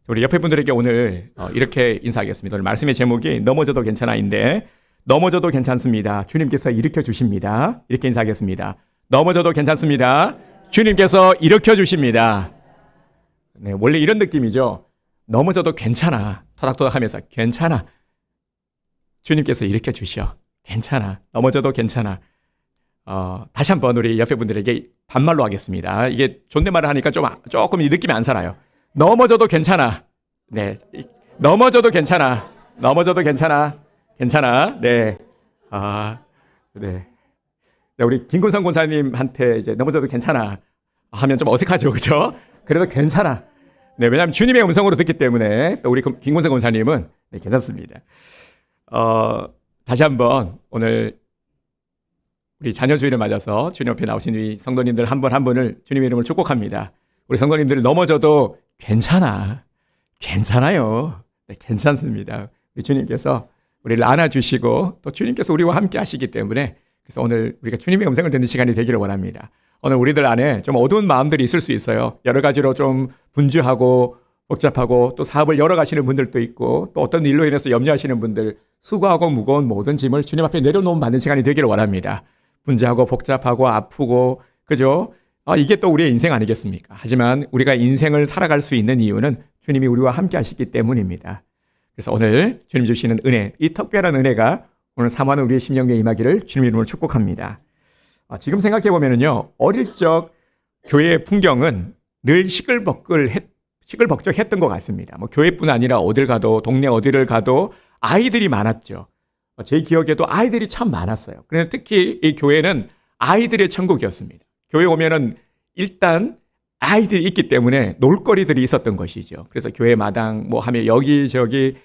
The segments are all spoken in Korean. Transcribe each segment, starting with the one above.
우리 옆에 분들에게 오늘 이렇게 인사하겠습니다. 오늘 말씀의 제목이 넘어져도 괜찮아인데, 넘어져도 괜찮습니다. 주님께서 일으켜 주십니다. 이렇게 인사하겠습니다. 넘어져도 괜찮습니다. 주님께서 일으켜 주십니다. 네, 원래 이런 느낌이죠. 넘어져도 괜찮아. 토닥토닥 하면서 괜찮아. 주님께서 일으켜 주셔. 괜찮아. 넘어져도 괜찮아. 다시 한번 우리 옆에 분들에게 반말로 하겠습니다. 이게 존댓말을 하니까 조금 이 느낌이 안 살아요. 넘어져도 괜찮아. 네. 넘어져도 괜찮아. 넘어져도 괜찮아. 괜찮아. 네. 네. 우리 김근성 권사님한테 이제 넘어져도 괜찮아 하면 좀 어색하죠. 그죠? 그래도 괜찮아. 네. 왜냐하면 주님의 음성으로 듣기 때문에 또 우리 김근성 권사님은 네, 괜찮습니다. 다시 한번 오늘 우리 자녀 주일을 맞아서 주님 앞에 나오신 이 성도님들 한 분 한 분을 주님의 이름으로 축복합니다. 우리 성도님들 넘어져도 괜찮아. 괜찮아요. 네, 괜찮습니다. 우리 주님께서 우리를 안아주시고 또 주님께서 우리와 함께 하시기 때문에 그래서 오늘 우리가 주님의 음성을 듣는 시간이 되기를 원합니다. 오늘 우리들 안에 좀 어두운 마음들이 있을 수 있어요. 여러 가지로 좀 분주하고 복잡하고 또 사업을 열어가시는 분들도 있고 또 어떤 일로 인해서 염려하시는 분들 수고하고 무거운 모든 짐을 주님 앞에 내려놓음 받는 시간이 되기를 원합니다. 분주하고 복잡하고 아프고 그죠? 이게 또 우리의 인생 아니겠습니까? 하지만 우리가 인생을 살아갈 수 있는 이유는 주님이 우리와 함께 하시기 때문입니다. 그래서 오늘 주님 주시는 은혜, 이 특별한 은혜가 오늘 사모하는 우리의 심령에 임하기를 주님 이름으로 축복합니다. 지금 생각해 보면은요, 어릴 적 교회의 풍경은 늘 시끌벅적했던 것 같습니다. 뭐 교회뿐 아니라 어딜 가도 동네 어디를 가도 아이들이 많았죠. 제 기억에도 아이들이 참 많았어요. 그런데 특히 이 교회는 아이들의 천국이었습니다. 교회 오면은 일단 아이들이 있기 때문에 놀거리들이 있었던 것이죠. 그래서 교회 마당 뭐 하면 여기저기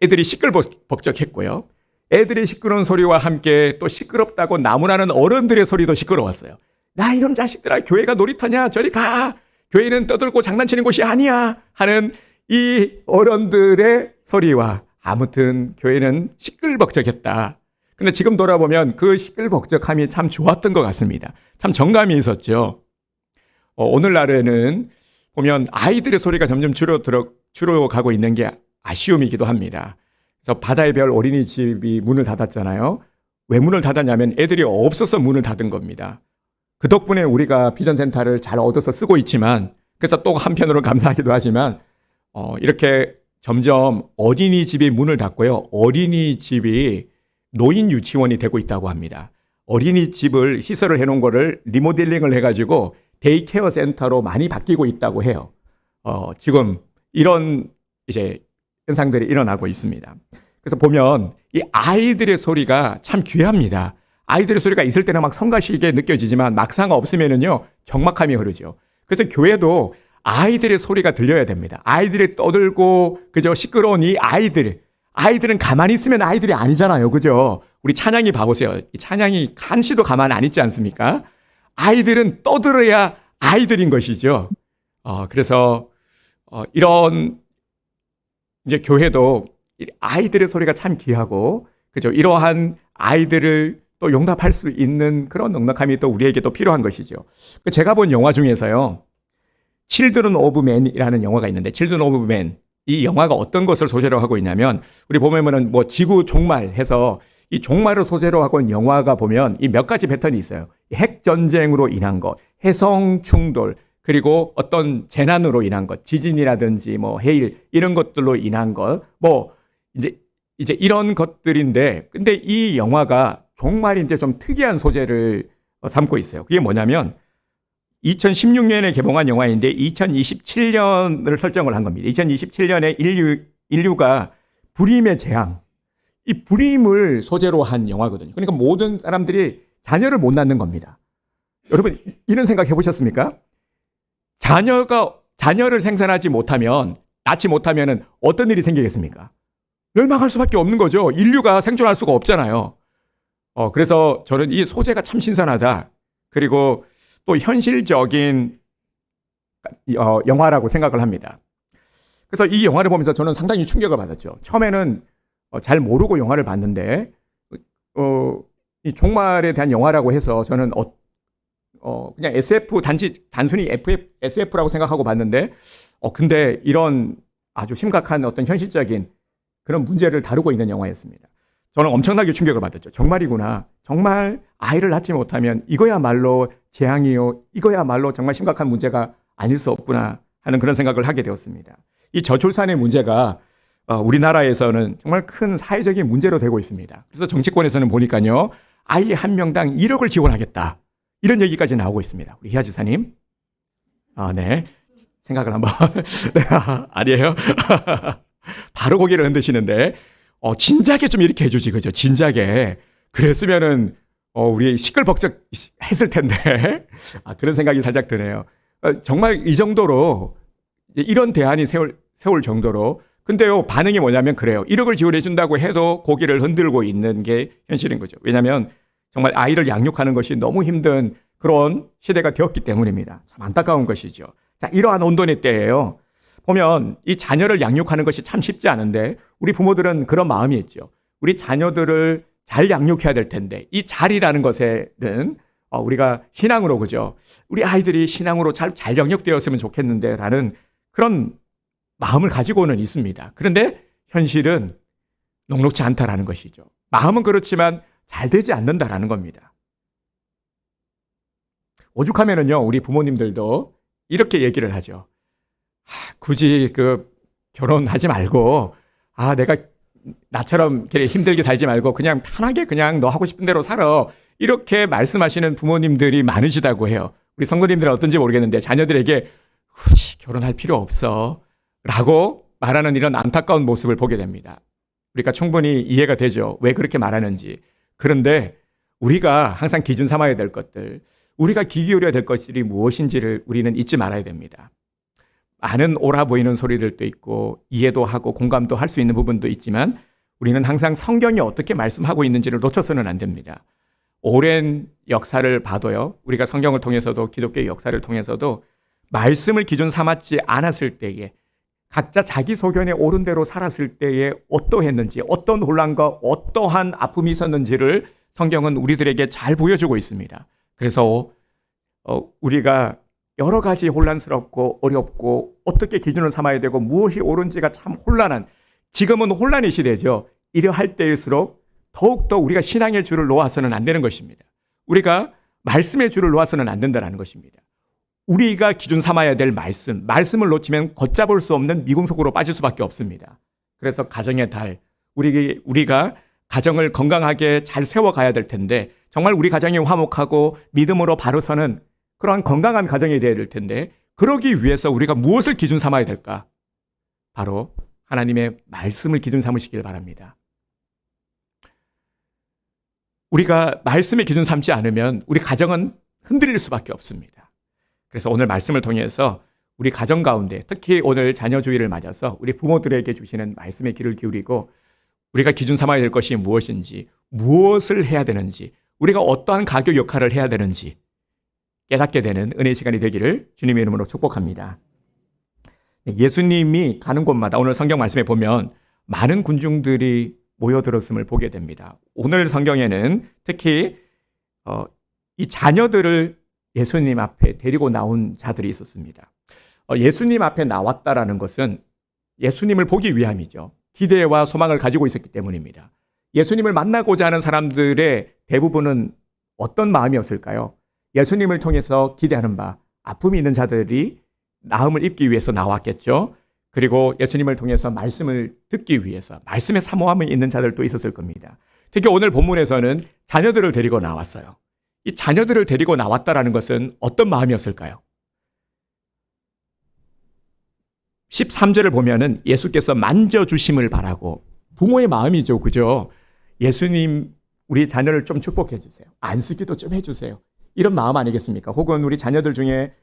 애들이 시끌벅적했고요. 애들이 시끄러운 소리와 함께 또 시끄럽다고 나무라는 어른들의 소리도 시끄러웠어요. 나 이런 자식들아, 교회가 놀이터냐? 저리 가. 교회는 떠들고 장난치는 곳이 아니야. 하는 이 어른들의 소리와 아무튼 교회는 시끌벅적했다. 근데 지금 돌아보면 그 시끌벅적함이 참 좋았던 것 같습니다. 참 정감이 있었죠. 오늘날에는 보면 아이들의 소리가 점점 줄어가고 있는 게 아쉬움이기도 합니다. 그래서 바다의 별 어린이집이 문을 닫았잖아요. 왜 문을 닫았냐면 애들이 없어서 문을 닫은 겁니다. 그 덕분에 우리가 비전센터를 잘 얻어서 쓰고 있지만 그래서 또 한편으로는 감사하기도 하지만 이렇게 점점 어린이집이 문을 닫고요. 어린이집이 노인 유치원이 되고 있다고 합니다. 어린이집을 시설을 해놓은 거를 리모델링을 해가지고 데이케어 센터로 많이 바뀌고 있다고 해요. 지금 이런 이제 현상들이 일어나고 있습니다. 그래서 보면 이 아이들의 소리가 참 귀합니다. 아이들의 소리가 있을 때는 막 성가시게 느껴지지만 막상 없으면은요 적막함이 흐르죠. 그래서 교회도 아이들의 소리가 들려야 됩니다. 아이들이 떠들고 그저 시끄러운 이 아이들은 가만히 있으면 아이들이 아니잖아요. 그죠? 우리 찬양이 봐보세요. 이 찬양이 한시도 가만 안 있지 않습니까? 아이들은 떠들어야 아이들인 것이죠. 그래서 이런 이제 교회도 아이들의 소리가 참 귀하고 그죠? 이러한 아이들을 또 용납할 수 있는 그런 넉넉함이 또 우리에게 또 필요한 것이죠. 제가 본 영화 중에서요. Children of Men이라는 영화가 있는데 Children of Men 이 영화가 어떤 것을 소재로 하고 있냐면 우리 보면은 뭐 지구 종말해서 이 종말을 소재로 하고 있는 영화가 보면 이 몇 가지 패턴이 있어요. 핵 전쟁으로 인한 것, 해성 충돌, 그리고 어떤 재난으로 인한 것, 지진이라든지 뭐 해일 이런 것들로 인한 것, 뭐 이제 이런 것들인데, 근데 이 영화가 정말 이제 좀 특이한 소재를 삼고 있어요. 그게 뭐냐면 2016년에 개봉한 영화인데 2027년을 설정을 한 겁니다. 2027년에 인류가 불임의 재앙, 이 불임을 소재로 한 영화거든요. 그러니까 모든 사람들이 자녀를 못 낳는 겁니다. 여러분 이런 생각 해보셨습니까? 자녀를 생산하지 못하면, 낳지 못하면 어떤 일이 생기겠습니까? 멸망할 수밖에 없는 거죠. 인류가 생존할 수가 없잖아요. 그래서 저는 이 소재가 참 신선하다. 그리고 또 현실적인 영화라고 생각을 합니다. 그래서 이 영화를 보면서 저는 상당히 충격을 받았죠. 처음에는 잘 모르고 영화를 봤는데 이 종말에 대한 영화라고 해서 저는 그냥 SF 단순히 SF라고 생각하고 봤는데 근데 이런 아주 심각한 어떤 현실적인 그런 문제를 다루고 있는 영화였습니다. 저는 엄청나게 충격을 받았죠. 정말이구나. 정말 아이를 낳지 못하면 이거야말로 재앙이요. 이거야말로 정말 심각한 문제가 아닐 수 없구나 하는 그런 생각을 하게 되었습니다. 이 저출산의 문제가 우리나라에서는 정말 큰 사회적인 문제로 되고 있습니다. 그래서 정치권에서는 보니까요. 아이 한 명당 1억을 지원하겠다. 이런 얘기까지 나오고 있습니다. 우리 희아 지사님. 네. 생각을 한번. 네, 아니에요. 바로 고개를 흔드시는데, 진작에 좀 이렇게 해주지, 그죠? 진작에. 그랬으면은, 우리 시끌벅적 했을 텐데. 그런 생각이 살짝 드네요. 정말 이 정도로, 이런 대안이 세울 정도로. 근데요, 반응이 뭐냐면 그래요. 1억을 지원해준다고 해도 고개를 흔들고 있는 게 현실인 거죠. 왜냐하면 정말 아이를 양육하는 것이 너무 힘든 그런 시대가 되었기 때문입니다. 참 안타까운 것이죠. 자, 이러한 온돈의 때예요. 보면 이 자녀를 양육하는 것이 참 쉽지 않은데 우리 부모들은 그런 마음이 있죠. 우리 자녀들을 잘 양육해야 될 텐데 이 잘이라는 것에는 우리가 신앙으로 그죠. 우리 아이들이 신앙으로 잘 양육되었으면 좋겠는데 라는 그런 마음을 가지고는 있습니다. 그런데 현실은 녹록지 않다라는 것이죠. 마음은 그렇지만 잘 되지 않는다라는 겁니다. 오죽하면은요, 우리 부모님들도 이렇게 얘기를 하죠. 굳이 결혼하지 말고, 내가 나처럼 힘들게 살지 말고 그냥 편하게 그냥 너 하고 싶은 대로 살아. 이렇게 말씀하시는 부모님들이 많으시다고 해요. 우리 성도님들은 어떤지 모르겠는데 자녀들에게 굳이 결혼할 필요 없어. 라고 말하는 이런 안타까운 모습을 보게 됩니다. 우리가 충분히 이해가 되죠. 왜 그렇게 말하는지. 그런데 우리가 항상 기준 삼아야 될 것들, 우리가 귀 기울여야 될 것들이 무엇인지를 우리는 잊지 말아야 됩니다. 많은 옳아 보이는 소리들도 있고 이해도 하고 공감도 할 수 있는 부분도 있지만 우리는 항상 성경이 어떻게 말씀하고 있는지를 놓쳐서는 안 됩니다. 오랜 역사를 봐도요. 우리가 성경을 통해서도 기독교의 역사를 통해서도 말씀을 기준 삼았지 않았을 때에 각자 자기 소견에 옳은 대로 살았을 때에 어떠했는지 어떤 혼란과 어떠한 아픔이 있었는지를 성경은 우리들에게 잘 보여주고 있습니다. 그래서 우리가 여러 가지 혼란스럽고 어렵고 어떻게 기준을 삼아야 되고 무엇이 옳은지가 참 혼란한 지금은 혼란의 시대죠. 이러할 때일수록 더욱더 우리가 신앙의 줄을 놓아서는 안 되는 것입니다. 우리가 말씀의 줄을 놓아서는 안 된다는 것입니다. 우리가 기준 삼아야 될 말씀을 놓치면 걷잡을 수 없는 미궁속으로 빠질 수밖에 없습니다. 그래서 가정의 달, 우리가 가정을 건강하게 잘 세워가야 될 텐데 정말 우리 가정이 화목하고 믿음으로 바로 서는 그러한 건강한 가정이 되어야 될 텐데 그러기 위해서 우리가 무엇을 기준 삼아야 될까? 바로 하나님의 말씀을 기준 삼으시길 바랍니다. 우리가 말씀의 기준 삼지 않으면 우리 가정은 흔들릴 수밖에 없습니다. 그래서 오늘 말씀을 통해서 우리 가정 가운데 특히 오늘 자녀주의를 맞아서 우리 부모들에게 주시는 말씀에 귀를 기울이고 우리가 기준 삼아야 될 것이 무엇인지 무엇을 해야 되는지 우리가 어떠한 가교 역할을 해야 되는지 깨닫게 되는 은혜의 시간이 되기를 주님의 이름으로 축복합니다. 예수님이 가는 곳마다 오늘 성경 말씀에 보면 많은 군중들이 모여들었음을 보게 됩니다. 오늘 성경에는 특히 이 자녀들을 예수님 앞에 데리고 나온 자들이 있었습니다. 예수님 앞에 나왔다라는 것은 예수님을 보기 위함이죠. 기대와 소망을 가지고 있었기 때문입니다. 예수님을 만나고자 하는 사람들의 대부분은 어떤 마음이었을까요? 예수님을 통해서 기대하는 바, 아픔이 있는 자들이 나음을 입기 위해서 나왔겠죠. 그리고 예수님을 통해서 말씀을 듣기 위해서 말씀의 사모함이 있는 자들도 있었을 겁니다. 특히 오늘 본문에서는 자녀들을 데리고 나왔어요. 이 자녀들을 데리고 나왔다라는 것은 어떤 마음이었을까요? 13절을 보면은 예수께서 만져주심을 바라고 부모의 마음이죠. 그죠? 예수님 우리 자녀를 좀 축복해 주세요. 안쓰기도 좀 해주세요. 이런 마음 아니겠습니까? 혹은 우리 자녀들 중에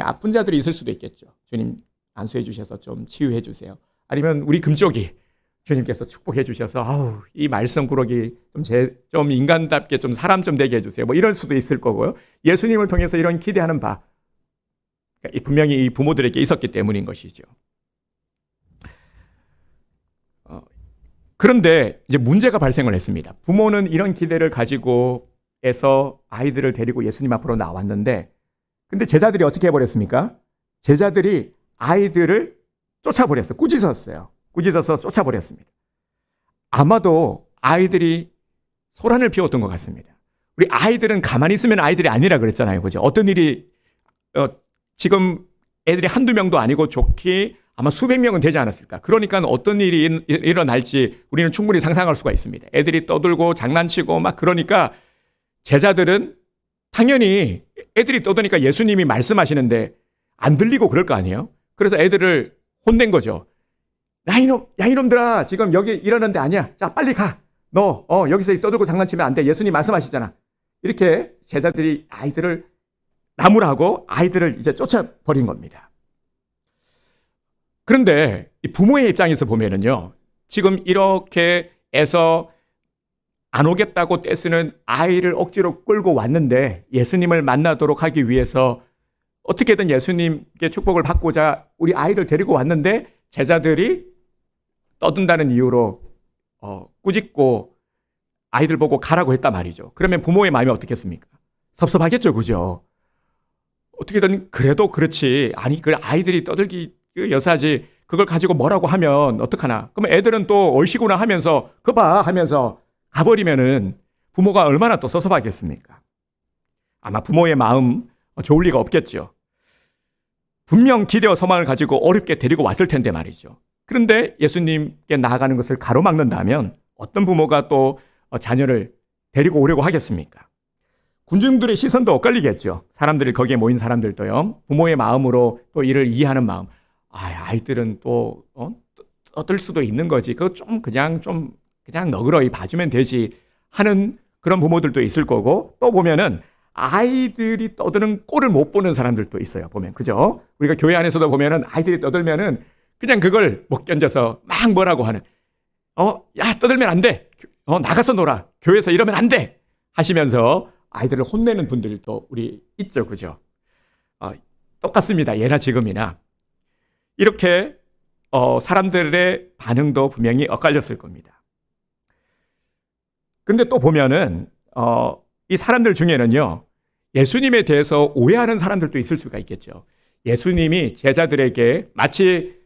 아픈 자들이 있을 수도 있겠죠. 주님 안수해 주셔서 좀 치유해 주세요. 아니면 우리 금쪽이 주님께서 축복해 주셔서 이 말씀 구러기 좀 인간답게 좀 사람 좀 되게 해주세요. 뭐 이럴 수도 있을 거고요. 예수님을 통해서 이런 기대하는 바 분명히 이 부모들에게 있었기 때문인 것이죠. 그런데 이제 문제가 발생을 했습니다. 부모는 이런 기대를 가지고 해서 아이들을 데리고 예수님 앞으로 나왔는데 근데 제자들이 어떻게 해버렸습니까? 제자들이 아이들을 쫓아버렸어요. 꾸짖었어요. 꾸짖어서 쫓아버렸습니다. 아마도 아이들이 소란을 피웠던 것 같습니다. 우리 아이들은 가만히 있으면 아이들이 아니라 그랬잖아요. 그죠? 어떤 일이 지금 애들이 한두 명도 아니고 좋게 아마 수백 명은 되지 않았을까. 그러니까 어떤 일이 일어날지 우리는 충분히 상상할 수가 있습니다. 애들이 떠들고 장난치고 막 그러니까 제자들은 당연히 애들이 떠드니까 예수님이 말씀하시는데 안 들리고 그럴 거 아니에요. 그래서 애들을 혼낸 거죠. 야 이놈들아, 지금 여기 이러는 데 아니야. 자 빨리 가. 너 여기서 떠들고 장난치면 안 돼. 예수님 말씀하시잖아. 이렇게 제자들이 아이들을 나무라고 아이들을 이제 쫓아버린 겁니다. 그런데 부모의 입장에서 보면은요, 지금 이렇게 해서 안 오겠다고 떼쓰는 아이를 억지로 끌고 왔는데 예수님을 만나도록 하기 위해서 어떻게든 예수님께 축복을 받고자 우리 아이를 데리고 왔는데 제자들이 떠든다는 이유로 꾸짖고 아이들 보고 가라고 했단 말이죠. 그러면 부모의 마음이 어떻겠습니까? 섭섭하겠죠, 그죠? 어떻게든 그래도 그렇지. 아니 그 아이들이 떠들기 여사지 그걸 가지고 뭐라고 하면 어떡하나. 그러면 애들은 또 얼씨구나 하면서 그봐 하면서 가버리면은 부모가 얼마나 또 섭섭하겠습니까? 아마 부모의 마음 좋을 리가 없겠죠. 분명 기대와 소망을 가지고 어렵게 데리고 왔을 텐데 말이죠. 그런데 예수님께 나아가는 것을 가로막는다면 어떤 부모가 또 자녀를 데리고 오려고 하겠습니까? 군중들의 시선도 엇갈리겠죠. 사람들이 거기에 모인 사람들도요. 부모의 마음으로 또 이를 이해하는 마음. 아이들은 또 떠들 수도 있는 거지. 그거 그냥 너그러이 봐주면 되지 하는 그런 부모들도 있을 거고, 또 보면은 아이들이 떠드는 꼴을 못 보는 사람들도 있어요. 보면 그죠? 우리가 교회 안에서도 보면은 아이들이 떠들면은 그냥 그걸 못 견뎌서 막 뭐라고 하는. 야 떠들면 안 돼. 나가서 놀아. 교회에서 이러면 안 돼. 하시면서 아이들을 혼내는 분들도 우리 있죠, 그죠? 똑같습니다. 예나 지금이나 이렇게 사람들의 반응도 분명히 엇갈렸을 겁니다. 근데 또 보면은 이 사람들 중에는요, 예수님에 대해서 오해하는 사람들도 있을 수가 있겠죠. 예수님이 제자들에게 마치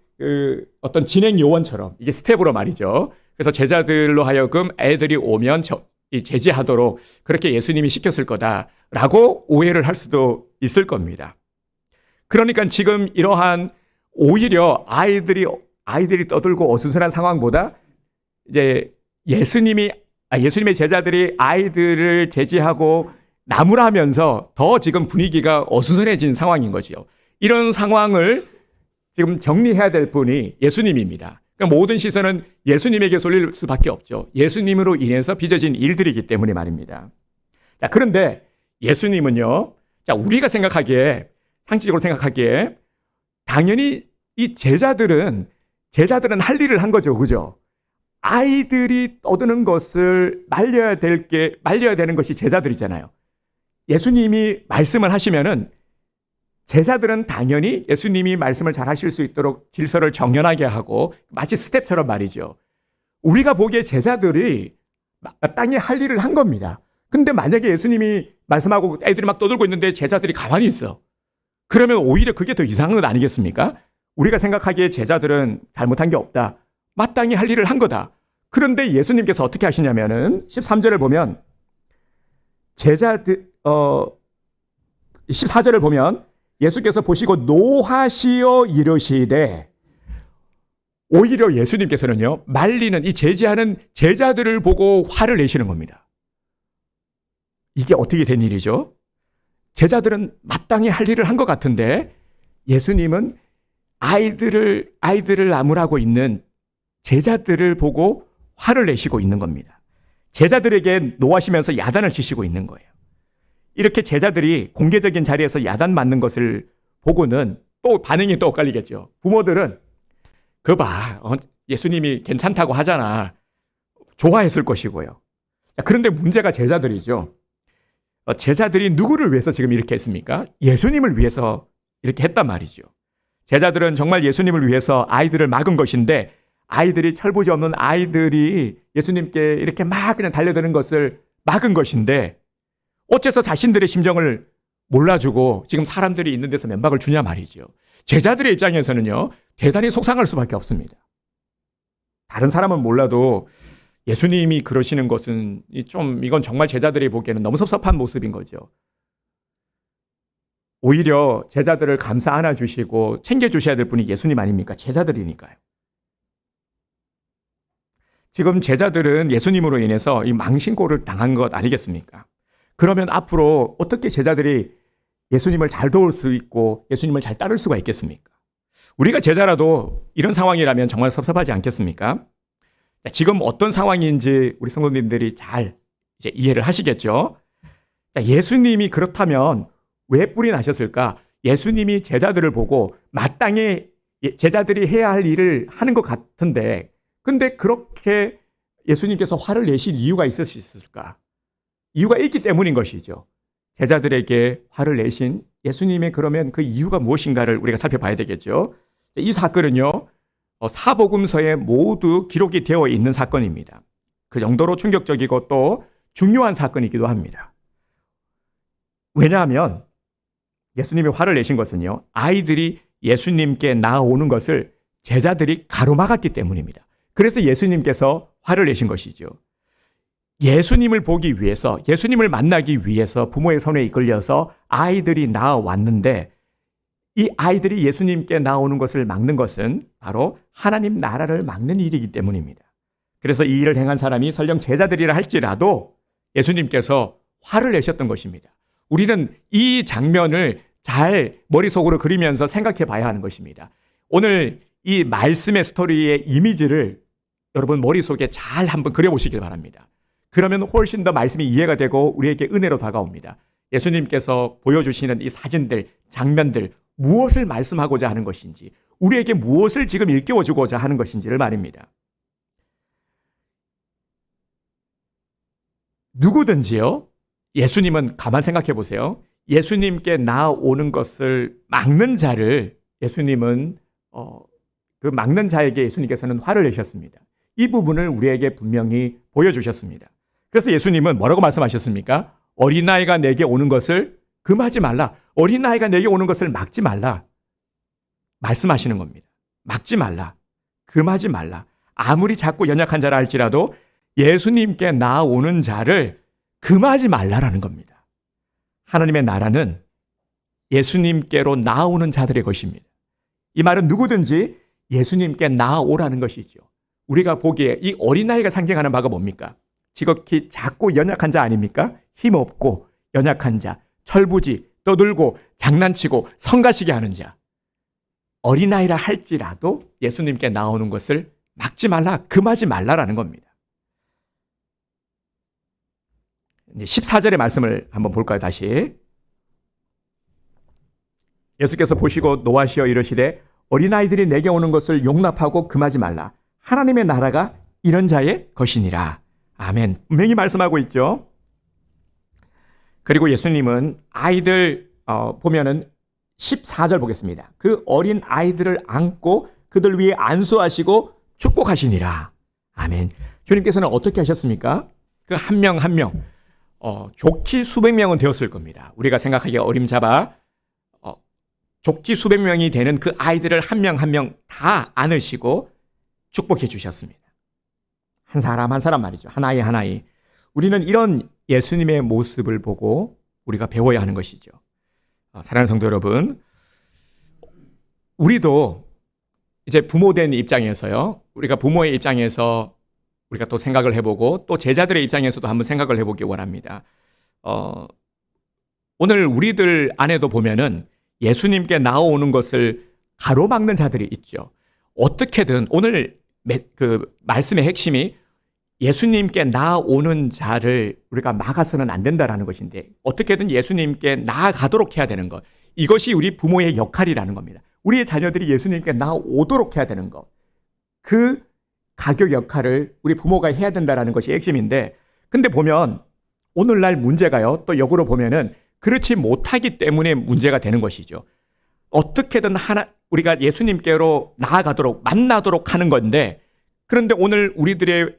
어떤 진행 요원처럼, 이게 스텝으로 말이죠. 그래서 제자들로 하여금 애들이 오면 제지하도록 그렇게 예수님이 시켰을 거다라고 오해를 할 수도 있을 겁니다. 그러니까 지금 이러한 오히려 아이들이 떠들고 어수선한 상황보다 이제 예수님의 제자들이 아이들을 제지하고 나무라면서 더 지금 분위기가 어수선해진 상황인 거지요. 이런 상황을 지금 정리해야 될 분이 예수님입니다. 그러니까 모든 시선은 예수님에게 쏠릴 수밖에 없죠. 예수님으로 인해서 빚어진 일들이기 때문에 말입니다. 자, 그런데 예수님은요, 우리가 상식적으로 생각하기에 당연히 이 제자들은 할 일을 한 거죠. 그죠? 아이들이 떠드는 것을 말려야 되는 것이 제자들이잖아요. 예수님이 말씀을 하시면은 제자들은 당연히 예수님이 말씀을 잘 하실 수 있도록 질서를 정연하게 하고 마치 스텝처럼 말이죠. 우리가 보기에 제자들이 마땅히 할 일을 한 겁니다. 근데 만약에 예수님이 말씀하고 애들이 막 떠들고 있는데 제자들이 가만히 있어. 그러면 오히려 그게 더 이상한 것 아니겠습니까? 우리가 생각하기에 제자들은 잘못한 게 없다. 마땅히 할 일을 한 거다. 그런데 예수님께서 어떻게 하시냐면은 13절을 보면 14절을 보면 예수께서 보시고 노하시어 이르시되, 오히려 예수님께서는요, 말리는 이 제지하는 제자들을 보고 화를 내시는 겁니다. 이게 어떻게 된 일이죠? 제자들은 마땅히 할 일을 한 것 같은데 예수님은 아이들을 나무라고 있는 제자들을 보고 화를 내시고 있는 겁니다. 제자들에게 노하시면서 야단을 치시고 있는 거예요. 이렇게 제자들이 공개적인 자리에서 야단 맞는 것을 보고는 또 반응이 또 엇갈리겠죠. 부모들은 예수님이 괜찮다고 하잖아. 좋아했을 것이고요. 그런데 문제가 제자들이죠. 제자들이 누구를 위해서 지금 이렇게 했습니까? 예수님을 위해서 이렇게 했단 말이죠. 제자들은 정말 예수님을 위해서 아이들을 막은 것인데, 아이들이 철부지 없는 아이들이 예수님께 이렇게 막 그냥 달려드는 것을 막은 것인데, 어째서 자신들의 심정을 몰라주고 지금 사람들이 있는 데서 면박을 주냐 말이죠. 제자들의 입장에서는요, 대단히 속상할 수밖에 없습니다. 다른 사람은 몰라도 예수님이 그러시는 것은 이건 정말 제자들이 보기에는 너무 섭섭한 모습인 거죠. 오히려 제자들을 감싸 안아주시고 챙겨주셔야 될 분이 예수님 아닙니까? 제자들이니까요. 지금 제자들은 예수님으로 인해서 이 망신고를 당한 것 아니겠습니까? 그러면 앞으로 어떻게 제자들이 예수님을 잘 도울 수 있고 예수님을 잘 따를 수가 있겠습니까? 우리가 제자라도 이런 상황이라면 정말 섭섭하지 않겠습니까? 지금 어떤 상황인지 우리 성도님들이 잘 이제 이해를 하시겠죠? 예수님이 그렇다면 왜 뿔이 나셨을까? 예수님이 제자들을 보고 마땅히 제자들이 해야 할 일을 하는 것 같은데, 근데 그렇게 예수님께서 화를 내신 이유가 있을 수 있을까? 이유가 있기 때문인 것이죠. 제자들에게 화를 내신 예수님의 그러면 그 이유가 무엇인가를 우리가 살펴봐야 되겠죠. 이 사건은요, 사복음서에 모두 기록이 되어 있는 사건입니다. 그 정도로 충격적이고 또 중요한 사건이기도 합니다. 왜냐하면 예수님이 화를 내신 것은요, 아이들이 예수님께 나아오는 것을 제자들이 가로막았기 때문입니다. 그래서 예수님께서 화를 내신 것이죠. 예수님을 보기 위해서, 예수님을 만나기 위해서 부모의 손에 이끌려서 아이들이 나아왔는데, 이 아이들이 예수님께 나오는 것을 막는 것은 바로 하나님 나라를 막는 일이기 때문입니다. 그래서 이 일을 행한 사람이 설령 제자들이라 할지라도 예수님께서 화를 내셨던 것입니다. 우리는 이 장면을 잘 머릿속으로 그리면서 생각해 봐야 하는 것입니다. 오늘 이 말씀의 스토리의 이미지를 여러분 머릿속에 잘 한번 그려보시길 바랍니다. 그러면 훨씬 더 말씀이 이해가 되고 우리에게 은혜로 다가옵니다. 예수님께서 보여주시는 이 사진들, 장면들, 무엇을 말씀하고자 하는 것인지, 우리에게 무엇을 지금 일깨워주고자 하는 것인지를 말입니다. 누구든지요, 예수님은 가만 생각해 보세요. 예수님께 나아오는 것을 막는 자를 예수님은 그 막는 자에게 예수님께서는 화를 내셨습니다. 이 부분을 우리에게 분명히 보여주셨습니다. 그래서 예수님은 뭐라고 말씀하셨습니까? 어린아이가 내게 오는 것을 금하지 말라. 어린아이가 내게 오는 것을 막지 말라. 말씀하시는 겁니다. 막지 말라. 금하지 말라. 아무리 작고 연약한 자라 할지라도 예수님께 나아오는 자를 금하지 말라라는 겁니다. 하나님의 나라는 예수님께로 나아오는 자들의 것입니다. 이 말은 누구든지 예수님께 나아오라는 것이죠. 우리가 보기에 이 어린아이가 상징하는 바가 뭡니까? 지극히 작고 연약한 자 아닙니까? 힘없고 연약한 자, 철부지, 떠들고 장난치고 성가시게 하는 자. 어린아이라 할지라도 예수님께 나오는 것을 막지 말라, 금하지 말라라는 겁니다. 이제 14절의 말씀을 한번 볼까요? 다시. 예수께서 보시고 노하시어 이르시되 어린아이들이 내게 오는 것을 용납하고 금하지 말라. 하나님의 나라가 이런 자의 것이니라. 아멘. 분명히 말씀하고 있죠. 그리고 예수님은 아이들 보면은 14절 보겠습니다. 그 어린 아이들을 안고 그들 위에 안수하시고 축복하시니라. 아멘. 주님께서는 어떻게 하셨습니까? 그 한 명 한 명 좋기 수백 명은 되었을 겁니다. 우리가 생각하기에 어림잡아 좋기 수백 명이 되는 그 아이들을 한 명 한 명 다 안으시고 축복해 주셨습니다. 한 사람 한 사람 말이죠. 한 아이 한 아이. 우리는 이런 예수님의 모습을 보고 우리가 배워야 하는 것이죠. 사랑하는 성도 여러분, 우리도 이제 부모된 입장에서요, 우리가 부모의 입장에서 우리가 또 생각을 해보고 또 제자들의 입장에서도 한번 생각을 해보기 원합니다. 오늘 우리들 안에도 보면은 예수님께 나오는 것을 가로막는 자들이 있죠. 어떻게든 오늘 그 말씀의 핵심이 예수님께 나아오는 자를 우리가 막아서는 안 된다라는 것인데, 어떻게든 예수님께 나아가도록 해야 되는 것, 이것이 우리 부모의 역할이라는 겁니다. 우리의 자녀들이 예수님께 나아오도록 해야 되는 것, 그 가교 역할을 우리 부모가 해야 된다라는 것이 핵심인데, 근데 보면 오늘날 문제가요, 또 역으로 보면은 그렇지 못하기 때문에 문제가 되는 것이죠. 어떻게든 우리가 예수님께로 나아가도록, 만나도록 하는 건데, 그런데 오늘 우리들의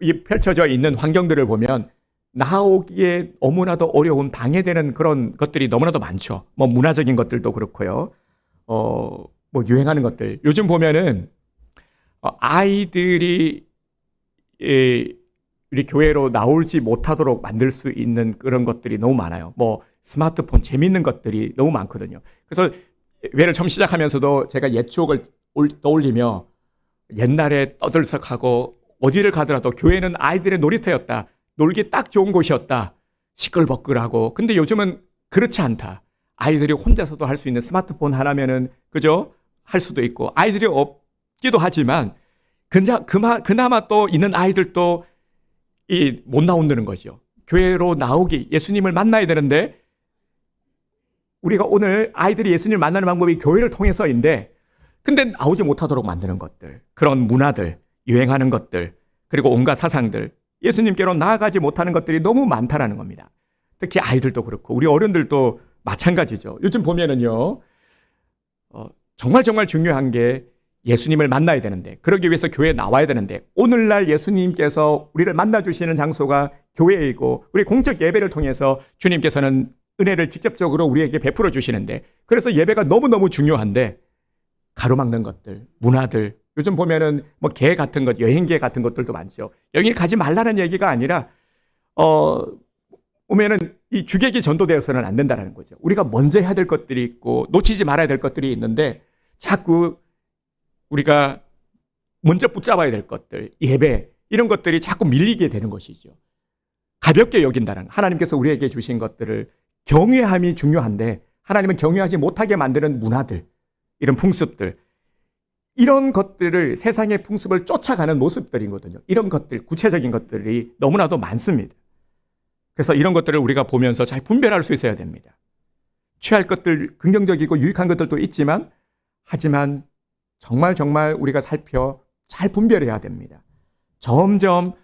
이 펼쳐져 있는 환경들을 보면 나오기에 너무나도 어려운, 방해되는 그런 것들이 너무나도 많죠. 뭐 문화적인 것들도 그렇고요. 뭐 유행하는 것들. 요즘 보면은 아이들이 우리 교회로 나오지 못하도록 만들 수 있는 그런 것들이 너무 많아요. 뭐 스마트폰 재밌는 것들이 너무 많거든요. 그래서 예배를 처음 시작하면서도 제가 옛 추억을 떠올리며 옛날에 떠들썩하고 어디를 가더라도 교회는 아이들의 놀이터였다. 놀기 딱 좋은 곳이었다. 시끌벅글하고. 근데 요즘은 그렇지 않다. 아이들이 혼자서도 할 수 있는 스마트폰 하나면은 그죠? 할 수도 있고 아이들이 없기도 하지만 그나마 또 있는 아이들도 못 나온다는 거죠. 교회로 나오기, 예수님을 만나야 되는데 우리가 오늘 아이들이 예수님을 만나는 방법이 교회를 통해서인데 근데 나오지 못하도록 만드는 것들, 그런 문화들, 유행하는 것들, 그리고 온갖 사상들, 예수님께로 나아가지 못하는 것들이 너무 많다라는 겁니다. 특히 아이들도 그렇고 우리 어른들도 마찬가지죠. 요즘 보면은요, 정말 중요한 게 예수님을 만나야 되는데, 그러기 위해서 교회에 나와야 되는데, 오늘날 예수님께서 우리를 만나주시는 장소가 교회이고, 우리 공적 예배를 통해서 주님께서는 은혜를 직접적으로 우리에게 베풀어 주시는데, 그래서 예배가 너무너무 중요한데, 가로막는 것들, 문화들, 요즘 보면은 뭐 개 같은 것, 여행계 같은 것들도 많죠. 여길 가지 말라는 얘기가 아니라, 보면은 이 주객이 전도되어서는 안 된다는 거죠. 우리가 먼저 해야 될 것들이 있고, 놓치지 말아야 될 것들이 있는데, 자꾸 우리가 먼저 붙잡아야 될 것들, 예배, 이런 것들이 자꾸 밀리게 되는 것이죠. 가볍게 여긴다는, 하나님께서 우리에게 주신 것들을 경외함이 중요한데 하나님은 경외하지 못하게 만드는 문화들, 이런 풍습들, 이런 것들을, 세상의 풍습을 쫓아가는 모습들이거든요. 이런 것들, 구체적인 것들이 너무나도 많습니다. 그래서 이런 것들을 우리가 보면서 잘 분별할 수 있어야 됩니다. 취할 것들, 긍정적이고 유익한 것들도 있지만, 하지만 정말 우리가 살펴 잘 분별해야 됩니다. 점점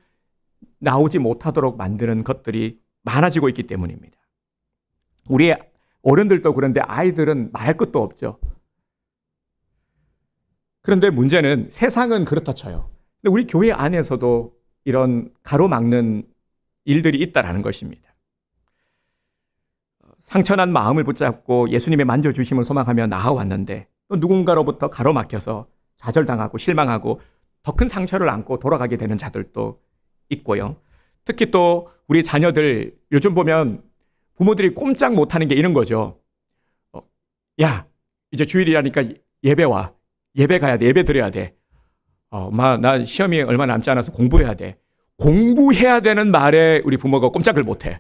나오지 못하도록 만드는 것들이 많아지고 있기 때문입니다. 우리 어른들도 그런데 아이들은 말할 것도 없죠. 그런데 문제는 세상은 그렇다 쳐요. 근데 우리 교회 안에서도 이런 가로막는 일들이 있다라는 것입니다. 상처난 마음을 붙잡고 예수님의 만져주심을 소망하며 나아왔는데 또 누군가로부터 가로막혀서 좌절당하고 실망하고 더 큰 상처를 안고 돌아가게 되는 자들도 있고요. 특히 또 우리 자녀들, 요즘 보면 부모들이 꼼짝 못하는 게 이런 거죠. 야, 이제 주일이라니까 예배 와. 예배 가야 돼. 예배 드려야 돼. 엄마, 나 시험이 얼마 남지 않아서 공부해야 돼. 공부해야 되는 말에 우리 부모가 꼼짝을 못해.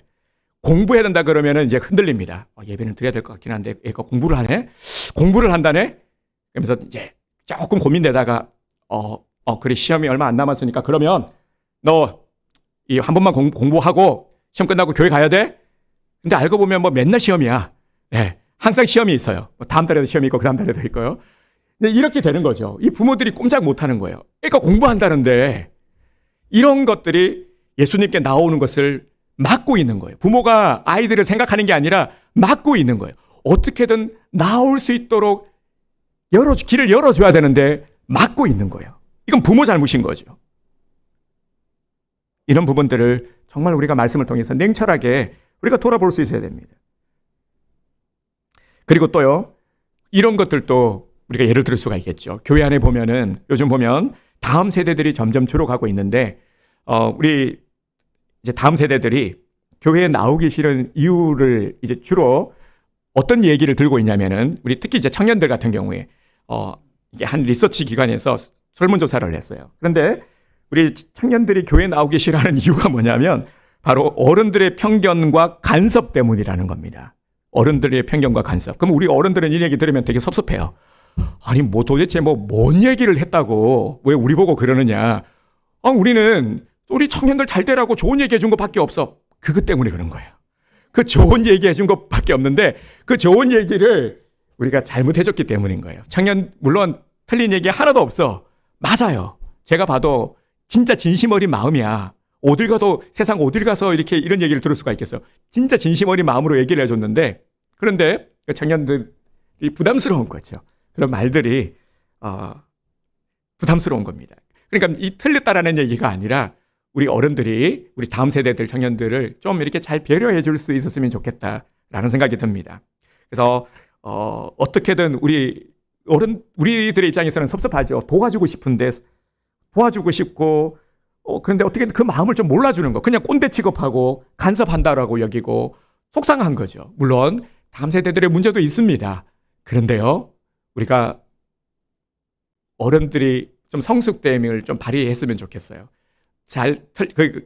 공부해야 된다 그러면은 이제 흔들립니다. 예배는 드려야 될 것 같긴 한데 얘가 공부를 하네? 공부를 한다네? 그러면서 이제 조금 고민되다가 그래, 시험이 얼마 안 남았으니까 그러면 너 이 한 번만 공부하고 시험 끝나고 교회 가야 돼? 근데 알고 보면 뭐 맨날 시험이야. 네, 항상 시험이 있어요. 다음 달에도 시험이 있고 그 다음 달에도 있고요. 근데 이렇게 되는 거죠. 이 부모들이 꼼짝 못하는 거예요. 그러니까 공부한다는데 이런 것들이 예수님께 나오는 것을 막고 있는 거예요. 부모가 아이들을 생각하는 게 아니라 막고 있는 거예요. 어떻게든 나올 수 있도록 길을 열어줘야 되는데 막고 있는 거예요. 이건 부모 잘못인 거죠. 이런 부분들을 정말 우리가 말씀을 통해서 냉철하게 우리가 돌아볼 수 있어야 됩니다. 그리고 또요, 이런 것들도 우리가 예를 들 수가 있겠죠. 교회 안에 보면은, 요즘 보면 다음 세대들이 점점 줄어가고 있는데, 우리 이제 다음 세대들이 교회에 나오기 싫은 이유를 이제 주로 어떤 얘기를 들고 있냐면은, 우리 특히 이제 청년들 같은 경우에, 이게 한 리서치 기관에서 설문조사를 했어요. 그런데 우리 청년들이 교회 나오기 싫어하는 이유가 뭐냐면, 바로 어른들의 편견과 간섭 때문이라는 겁니다. 어른들의 편견과 간섭. 그럼 우리 어른들은 이 얘기 들으면 되게 섭섭해요. 아니, 뭐 도대체 뭔 얘기를 했다고 왜 우리 보고 그러느냐. 우리 청년들 잘 되라고 좋은 얘기 해준 것밖에 없어. 그것 때문에 그런 거예요. 그 좋은 얘기 해준 것밖에 없는데 그 좋은 얘기를 우리가 잘못해줬기 때문인 거예요. 청년, 물론 틀린 얘기 하나도 없어. 맞아요. 제가 봐도 진짜 진심 어린 마음이야. 어딜 가도, 세상 어딜 가서 이렇게 이런 얘기를 들을 수가 있겠어. 진짜 진심 어린 마음으로 얘기를 해줬는데, 그런데 그 청년들이 부담스러운 거죠. 그런 말들이 부담스러운 겁니다. 그러니까 이 틀렸다라는 얘기가 아니라 우리 어른들이 우리 다음 세대들 청년들을 좀 이렇게 잘 배려해 줄 수 있었으면 좋겠다라는 생각이 듭니다. 그래서 어떻게든 우리들의 입장에서는 섭섭하죠. 도와주고 싶은데 도와주고 싶고 그런데 어떻게든 그 마음을 좀 몰라주는 거. 그냥 꼰대 취급하고 간섭한다라고 여기고 속상한 거죠. 물론 다음 세대들의 문제도 있습니다. 그런데요, 우리가 어른들이 좀 성숙됨을 좀 발휘했으면 좋겠어요.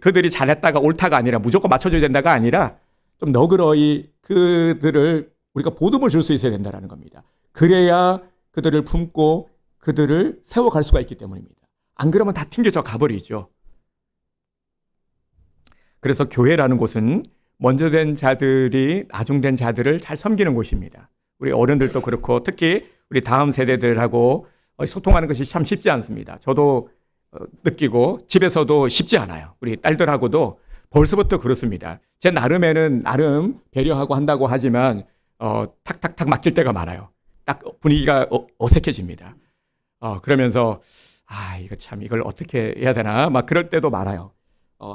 그들이 잘했다가 옳다가 아니라 무조건 맞춰줘야 된다가 아니라 좀 너그러이 그들을 우리가 보듬어 줄 수 있어야 된다는 겁니다. 그래야 그들을 품고 그들을 세워갈 수가 있기 때문입니다. 안 그러면 다 튕겨져 가버리죠. 그래서 교회라는 곳은 먼저 된 자들이 나중된 자들을 잘 섬기는 곳입니다. 우리 어른들도 그렇고 특히 우리 다음 세대들하고 소통하는 것이 참 쉽지 않습니다. 저도 느끼고 집에서도 쉽지 않아요. 우리 딸들하고도 벌써부터 그렇습니다. 제 나름에는 나름 배려하고 한다고 하지만 탁탁탁 맡길 때가 많아요. 딱 분위기가 어색해집니다. 그러면서 이걸 어떻게 해야 되나 막 그럴 때도 많아요.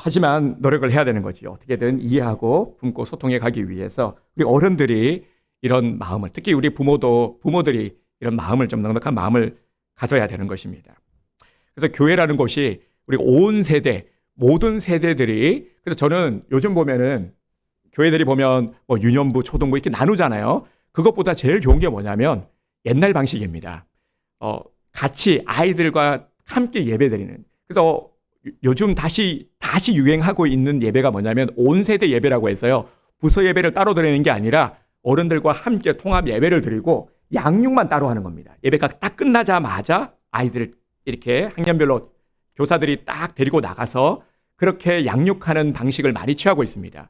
하지만 노력을 해야 되는 거지. 어떻게든 이해하고 품고 소통해 가기 위해서 우리 어른들이 이런 마음을, 특히 우리 부모들이 이런 마음을 좀 넉넉한 마음을 가져야 되는 것입니다. 그래서 교회라는 곳이 우리 온 세대, 모든 세대들이, 그래서 저는 요즘 보면은 교회들이 보면 뭐 유년부, 초등부 이렇게 나누잖아요. 그것보다 제일 좋은 게 뭐냐면 옛날 방식입니다. 같이 아이들과 함께 예배드리는. 그래서 요즘 다시 유행하고 있는 예배가 뭐냐면 온 세대 예배라고 해서요. 부서 예배를 따로 드리는 게 아니라 어른들과 함께 통합 예배를 드리고 양육만 따로 하는 겁니다. 예배가 딱 끝나자마자 아이들을 이렇게 학년별로 교사들이 딱 데리고 나가서 그렇게 양육하는 방식을 많이 취하고 있습니다.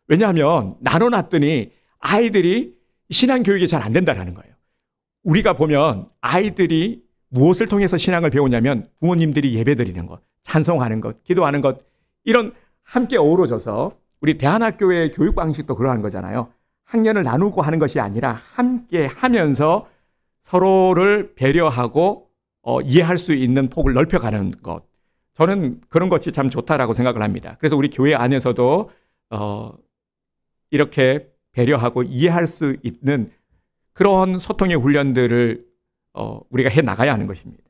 왜냐하면 나눠놨더니 아이들이 신앙교육이 잘 안 된다는 거예요. 우리가 보면 아이들이 무엇을 통해서 신앙을 배우냐면 부모님들이 예배드리는 것, 찬송하는 것, 기도하는 것, 이런 함께 어우러져서 우리 대안학교의 교육 방식도 그러한 거잖아요. 학년을 나누고 하는 것이 아니라 함께 하면서 서로를 배려하고 이해할 수 있는 폭을 넓혀가는 것. 저는 그런 것이 참 좋다라고 생각을 합니다. 그래서 우리 교회 안에서도 이렇게 배려하고 이해할 수 있는 그런 소통의 훈련들을 우리가 해 나가야 하는 것입니다.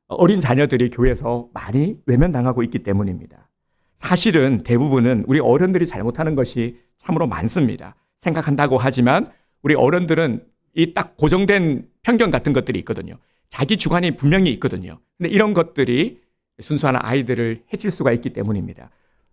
어린 자녀들이 교회에서 많이 외면당하고 있기 때문입니다. 사실은 대부분은 우리 어른들이 잘못하는 것이 참으로 많습니다. 생각한다고 하지만 우리 어른들은 이 딱 고정된 편견 같은 것들이 있거든요. 자기 주관이 분명히 있거든요. 근데 이런 것들이 순수한 아이들을 해칠 수가 있기 때문입니다.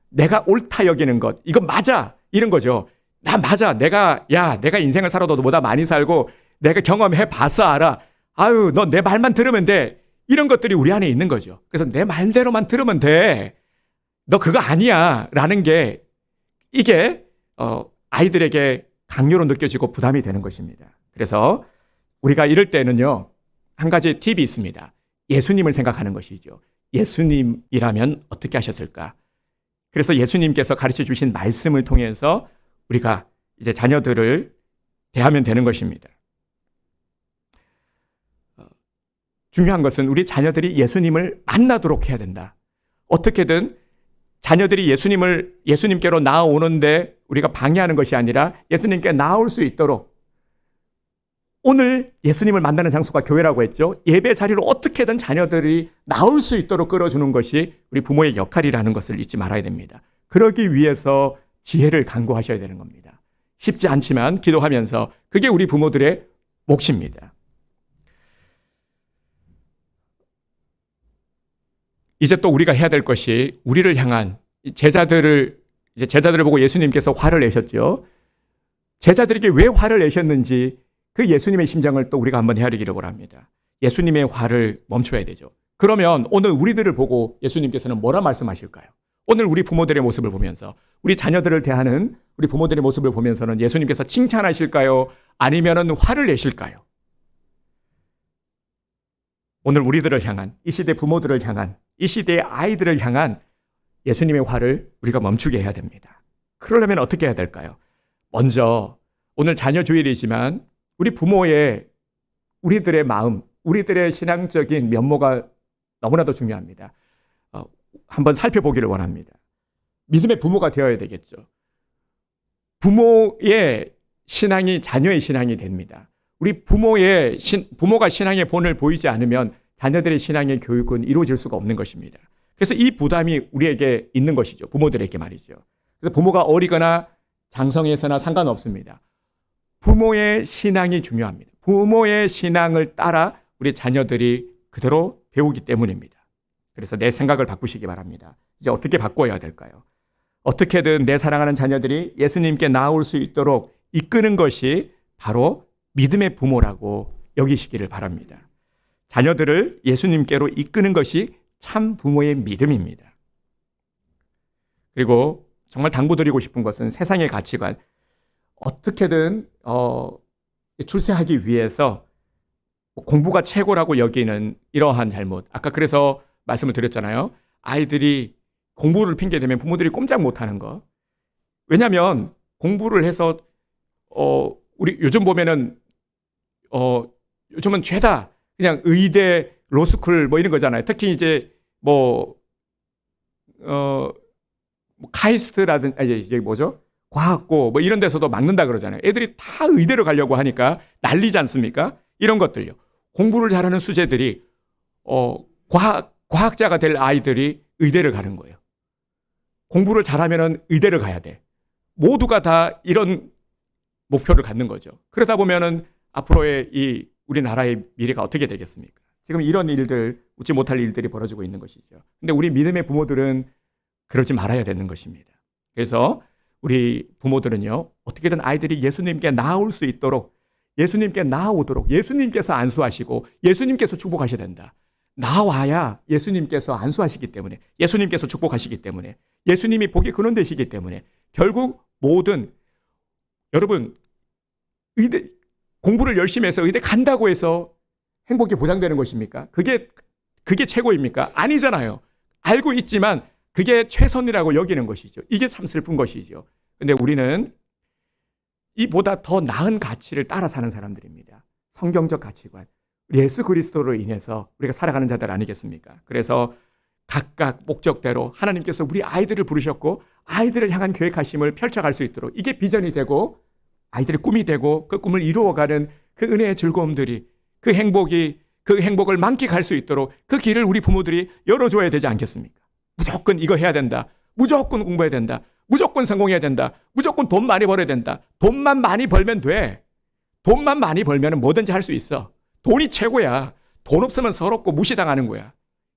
내가 옳다 여기는 것, 이거 맞아, 이런 거죠. 나 맞아, 내가 인생을 살아도 너보다 많이 살고 내가 경험해 봐서 알아. 아유, 너 내 말만 들으면 돼. 이런 것들이 우리 안에 있는 거죠. 그래서 내 말대로만 들으면 돼. 너 그거 아니야. 라는 게 이게 아이들에게 강요로 느껴지고 부담이 되는 것입니다. 그래서 우리가 이럴 때는요, 한 가지 팁이 있습니다. 예수님을 생각하는 것이죠. 예수님이라면 어떻게 하셨을까? 그래서 예수님께서 가르쳐 주신 말씀을 통해서 우리가 이제 자녀들을 대하면 되는 것입니다. 중요한 것은 우리 자녀들이 예수님을 만나도록 해야 된다. 어떻게든 자녀들이 예수님께로 나아오는데 우리가 방해하는 것이 아니라 예수님께 나아올 수 있도록, 오늘 예수님을 만나는 장소가 교회라고 했죠. 예배 자리로 어떻게든 자녀들이 나올 수 있도록 끌어주는 것이 우리 부모의 역할이라는 것을 잊지 말아야 됩니다. 그러기 위해서 지혜를 간구하셔야 되는 겁니다. 쉽지 않지만 기도하면서 그게 우리 부모들의 몫입니다. 이제 또 우리가 해야 될 것이 우리를 향한 제자들을 보고 예수님께서 화를 내셨죠. 제자들에게 왜 화를 내셨는지 그 예수님의 심정을 또 우리가 한번 헤아리기를 원합니다. 예수님의 화를 멈춰야 되죠. 그러면 오늘 우리들을 보고 예수님께서는 뭐라 말씀하실까요? 오늘 우리 부모들의 모습을 보면서, 우리 자녀들을 대하는 우리 부모들의 모습을 보면서는 예수님께서 칭찬하실까요? 아니면은 화를 내실까요? 오늘 우리들을 향한, 이 시대 부모들을 향한, 이 시대의 아이들을 향한 예수님의 화를 우리가 멈추게 해야 됩니다. 그러려면 어떻게 해야 될까요? 먼저 오늘 자녀 주일이지만 우리들의 마음, 우리들의 신앙적인 면모가 너무나도 중요합니다. 한번 살펴보기를 원합니다. 믿음의 부모가 되어야 되겠죠. 부모의 신앙이 자녀의 신앙이 됩니다. 우리 부모가 신앙의 본을 보이지 않으면 자녀들의 신앙의 교육은 이루어질 수가 없는 것입니다. 그래서 이 부담이 우리에게 있는 것이죠. 부모들에게 말이죠. 그래서 부모가 어리거나 장성해서나 상관없습니다. 부모의 신앙이 중요합니다. 부모의 신앙을 따라 우리 자녀들이 그대로 배우기 때문입니다. 그래서 내 생각을 바꾸시기 바랍니다. 이제 어떻게 바꿔야 될까요? 어떻게든 내 사랑하는 자녀들이 예수님께 나아올 수 있도록 이끄는 것이 바로 믿음의 부모라고 여기시기를 바랍니다. 자녀들을 예수님께로 이끄는 것이 참 부모의 믿음입니다. 그리고 정말 당부드리고 싶은 것은 세상의 가치관, 어떻게든 출세하기 위해서 공부가 최고라고 여기는 이러한 잘못. 아까 그래서 말씀을 드렸잖아요. 아이들이 공부를 핑계대면 부모들이 꼼짝 못하는 거. 왜냐하면 공부를 해서 우리 요즘 보면은 요즘은 죄다 그냥 의대, 로스쿨 뭐 이런 거잖아요. 특히 이제 카이스트라든지 이게 뭐죠? 과학고 뭐 이런 데서도 막는다 그러잖아요. 애들이 다 의대로 가려고 하니까 난리지 않습니까? 이런 것들요. 공부를 잘하는 수재들이 과학자가 될 아이들이 의대를 가는 거예요. 공부를 잘하면은 의대를 가야 돼. 모두가 다 이런 목표를 갖는 거죠. 그러다 보면은 앞으로의 이 우리나라의 미래가 어떻게 되겠습니까? 지금 이런 일들, 웃지 못할 일들이 벌어지고 있는 것이죠. 근데 우리 믿음의 부모들은 그러지 말아야 되는 것입니다. 그래서 우리 부모들은요, 어떻게든 아이들이 예수님께 나아올 수 있도록, 예수님께 나아오도록 예수님께서 안수하시고 예수님께서 축복하셔야 된다. 나와야 예수님께서 안수하시기 때문에, 예수님께서 축복하시기 때문에, 예수님이 복의 근원 되시기 때문에 결국 모든, 여러분, 의대 공부를 열심히 해서 의대 간다고 해서 행복이 보장되는 것입니까? 그게 최고입니까? 아니잖아요. 알고 있지만 그게 최선이라고 여기는 것이죠. 이게 참 슬픈 것이죠. 근데 우리는 이보다 더 나은 가치를 따라 사는 사람들입니다. 성경적 가치관. 예수 그리스도로 인해서 우리가 살아가는 자들 아니겠습니까? 그래서 각각 목적대로 하나님께서 우리 아이들을 부르셨고 아이들을 향한 계획하심을 펼쳐갈 수 있도록, 이게 비전이 되고 아이들의 꿈이 되고 그 꿈을 이루어가는 그 은혜의 즐거움들이, 그 행복을 만끽할 수 있도록 그 길을 우리 부모들이 열어줘야 되지 않겠습니까? 무조건 이거 해야 된다. 무조건 공부해야 된다. 무조건 성공해야 된다. 무조건 돈 많이 벌어야 된다. 돈만 많이 벌면 돼. 돈만 많이 벌면 뭐든지 할 수 있어. 돈이 최고야. 돈 없으면 서럽고 무시당하는 거야.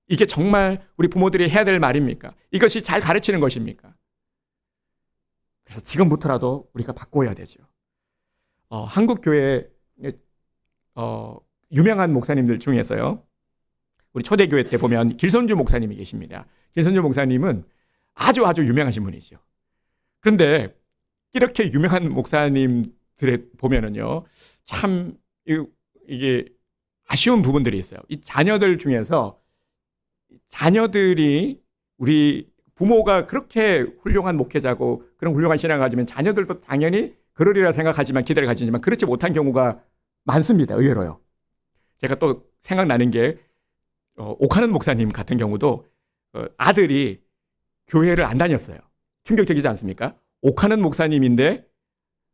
이게 정말 우리 부모들이 해야 될 말입니까? 이것이 잘 가르치는 것입니까? 그래서 지금부터라도 우리가 바꿔야 되죠. 한국 교회 유명한 목사님들 중에서요, 우리 초대교회 때 보면 길선주 목사님이 계십니다. 길선주 목사님은 아주 유명하신 분이죠. 그런데 이렇게 유명한 목사님들에 보면은요, 참 이게 아쉬운 부분들이 있어요. 이 자녀들 중에서 자녀들이, 우리 부모가 그렇게 훌륭한 목회자고 그런 훌륭한 신앙을 가지면 자녀들도 당연히 그러리라 생각하지만, 기대를 가지지만 그렇지 못한 경우가 많습니다. 의외로요. 제가 또 생각나는 게 오카는 목사님 같은 경우도 아들이 교회를 안 다녔어요. 충격적이지 않습니까? 오카는 목사님인데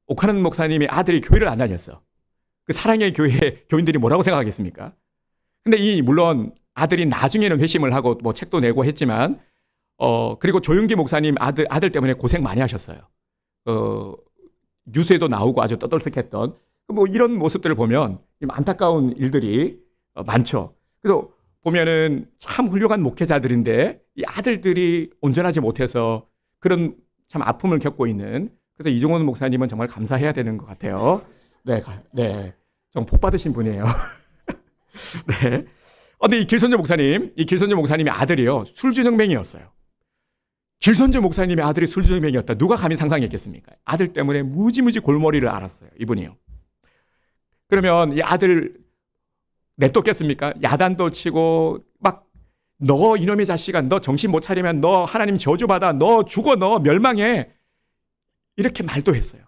오카는 목사님의 아들이 교회를 안 다녔어. 그 사랑의 교회 교인들이 뭐라고 생각하겠습니까? 근데 물론 아들이 나중에는 회심을 하고 뭐 책도 내고 했지만, 그리고 조윤기 목사님 아들 때문에 고생 많이 하셨어요. 뉴스에도 나오고 아주 떠들썩했던 뭐 이런 모습들을 보면 안타까운 일들이 많죠. 그래서 보면은 참 훌륭한 목회자들인데 이 아들들이 온전하지 못해서 그런 참 아픔을 겪고 있는, 그래서 이종원 목사님은 정말 감사해야 되는 것 같아요. 네, 좀 복 받으신 분이에요. 네. 근데 이 길선주 목사님의 아들이요, 술주정뱅이였어요. 길선주 목사님의 아들이 술주정뱅이였다. 누가 감히 상상했겠습니까? 아들 때문에 무지무지 골머리를 앓았어요, 이분이요. 그러면 이 아들 냅뒀겠습니까? 야단도 치고 막, 너 이놈의 자식아, 너 정신 못 차리면 너 하나님 저주받아, 너 죽어, 너 멸망해, 이렇게 말도 했어요.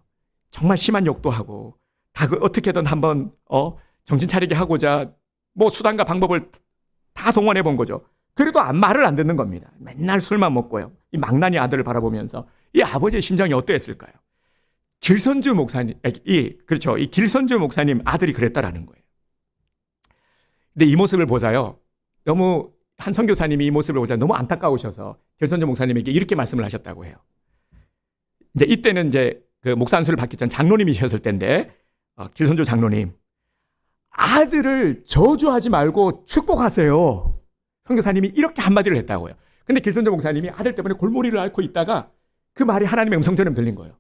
정말 심한 욕도 하고 다 어떻게든 한번 정신 차리게 하고자 뭐 수단과 방법을 다 동원해 본 거죠. 그래도 말을 안 듣는 겁니다. 맨날 술만 먹고요. 이 망나니 아들을 바라보면서 이 아버지의 심정이 어떠했을까요? 길선주 목사님, 그렇죠. 이 길선주 목사님 아들이 그랬다라는 거예요. 근데 이 모습을 보자요. 너무 한 선교사님이 이 모습을 보자 너무 안타까우셔서 길선주 목사님에게 이렇게 말씀을 하셨다고 해요. 이제 이때는 이제 그 목사 안수를 받기 전 장로님이셨을 때인데, 길선주 장로님, 아들을 저주하지 말고 축복하세요. 선교사님이 이렇게 한마디를 했다고요. 근데 길선주 목사님이 아들 때문에 골머리를 앓고 있다가 그 말이 하나님의 음성처럼 들린 거예요.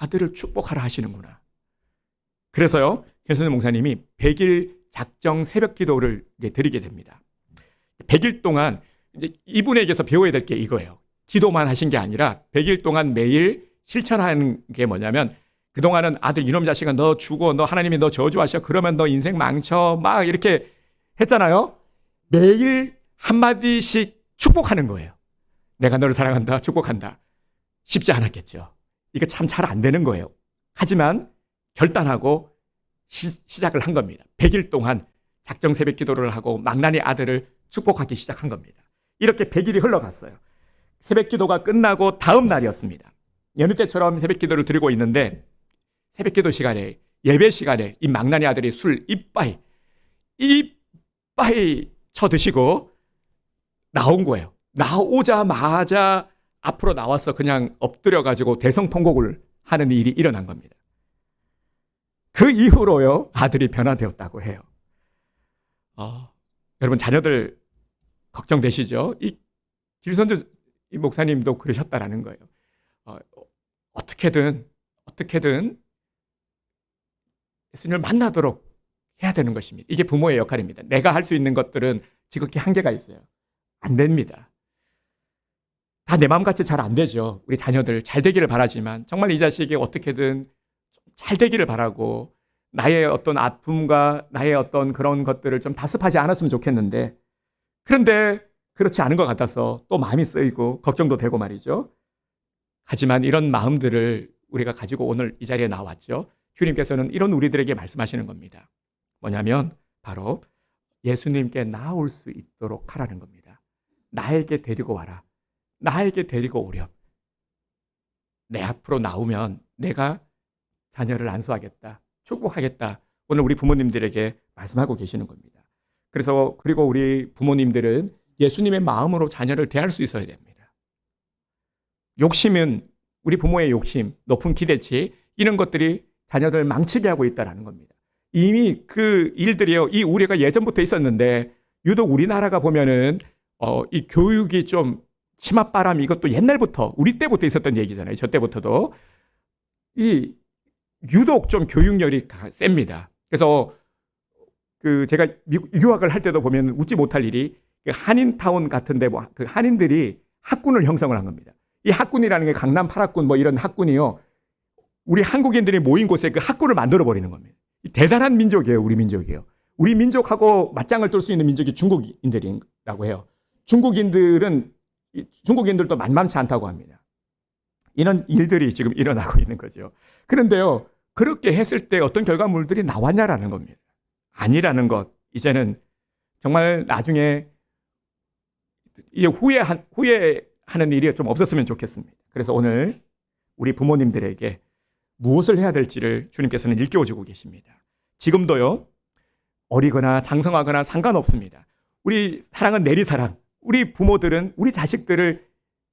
아들을 축복하라 하시는구나. 그래서요, 길선주 목사님이 100일 작정 새벽 기도를 드리게 됩니다. 100일 동안 이제 이분에게서 배워야 될 게 이거예요. 기도만 하신 게 아니라 100일 동안 매일 실천하는 게 뭐냐면, 그동안은 아들 이놈 자식아 너 죽어, 너 하나님이 너 저주하셔, 그러면 너 인생 망쳐, 막 이렇게 했잖아요. 매일 한마디씩 축복하는 거예요. 내가 너를 사랑한다, 축복한다. 쉽지 않았겠죠. 이거 참 잘 안 되는 거예요. 하지만 결단하고 시작을 한 겁니다. 100일 동안 작정 새벽 기도를 하고 망나니 아들을 축복하기 시작한 겁니다. 이렇게 100일이 흘러갔어요. 새벽 기도가 끝나고 다음 날이었습니다. 여느 때처럼 새벽 기도를 드리고 있는데, 새벽 기도 시간에, 예배 시간에 이 망나니 아들이 술 이빠이 쳐드시고 나온 거예요. 나오자마자 앞으로 나와서 그냥 엎드려가지고 대성통곡을 하는 일이 일어난 겁니다. 그 이후로요, 아들이 변화되었다고 해요. 여러분, 자녀들 걱정되시죠? 이 길선주 이 목사님도 그러셨다라는 거예요. 어떻게든 예수님을 만나도록 해야 되는 것입니다. 이게 부모의 역할입니다. 내가 할 수 있는 것들은 지극히 한계가 있어요. 안 됩니다. 다 내 마음같이 잘 안 되죠. 우리 자녀들 잘 되기를 바라지만 정말 이 자식이 어떻게든 잘 되기를 바라고, 나의 어떤 아픔과 나의 어떤 그런 것들을 좀 다습하지 않았으면 좋겠는데, 그런데 그렇지 않은 것 같아서 또 마음이 쓰이고 걱정도 되고 말이죠. 하지만 이런 마음들을 우리가 가지고 오늘 이 자리에 나왔죠. 주님께서는 이런 우리들에게 말씀하시는 겁니다. 뭐냐면 바로 예수님께 나올 수 있도록 하라는 겁니다. 나에게 데리고 와라. 나에게 데리고 오렴. 내 앞으로 나오면 내가 자녀를 안수하겠다, 축복하겠다. 오늘 우리 부모님들에게 말씀하고 계시는 겁니다. 그리고 우리 부모님들은 예수님의 마음으로 자녀를 대할 수 있어야 됩니다. 욕심은, 우리 부모의 욕심, 높은 기대치, 이런 것들이 자녀들 망치게 하고 있다는 겁니다. 이미 그 일들이요, 이 우려가 예전부터 있었는데, 유독 우리나라가 보면은 이 교육이 좀 치맛바람, 이것도 옛날부터, 우리 때부터 있었던 얘기잖아요. 저 때부터도 이 유독 좀 교육열이 셉니다. 그래서 제가 유학을 할 때도 보면 웃지 못할 일이, 한인타운 같은데 그 한인들이 학군을 형성을 한 겁니다. 이 학군이라는 게 강남 8학군 뭐 이런 학군이요, 우리 한국인들이 모인 곳에 그 학군을 만들어 버리는 겁니다. 대단한 민족이에요. 우리 민족이에요. 우리 민족하고 맞짱을 뜰 수 있는 민족이 중국인들이라고 해요. 중국인들도 만만치 않다고 합니다. 이런 일들이 지금 일어나고 있는 거죠. 그런데요, 그렇게 했을 때 어떤 결과물들이 나왔냐라는 겁니다. 아니라는 것, 이제는 정말 나중에 후회하는 일이 좀 없었으면 좋겠습니다. 그래서 오늘 우리 부모님들에게 무엇을 해야 될지를 주님께서는 일깨워주고 계십니다. 지금도요, 어리거나 장성하거나 상관없습니다. 우리 사랑은 내리사랑, 우리 부모들은 우리 자식들을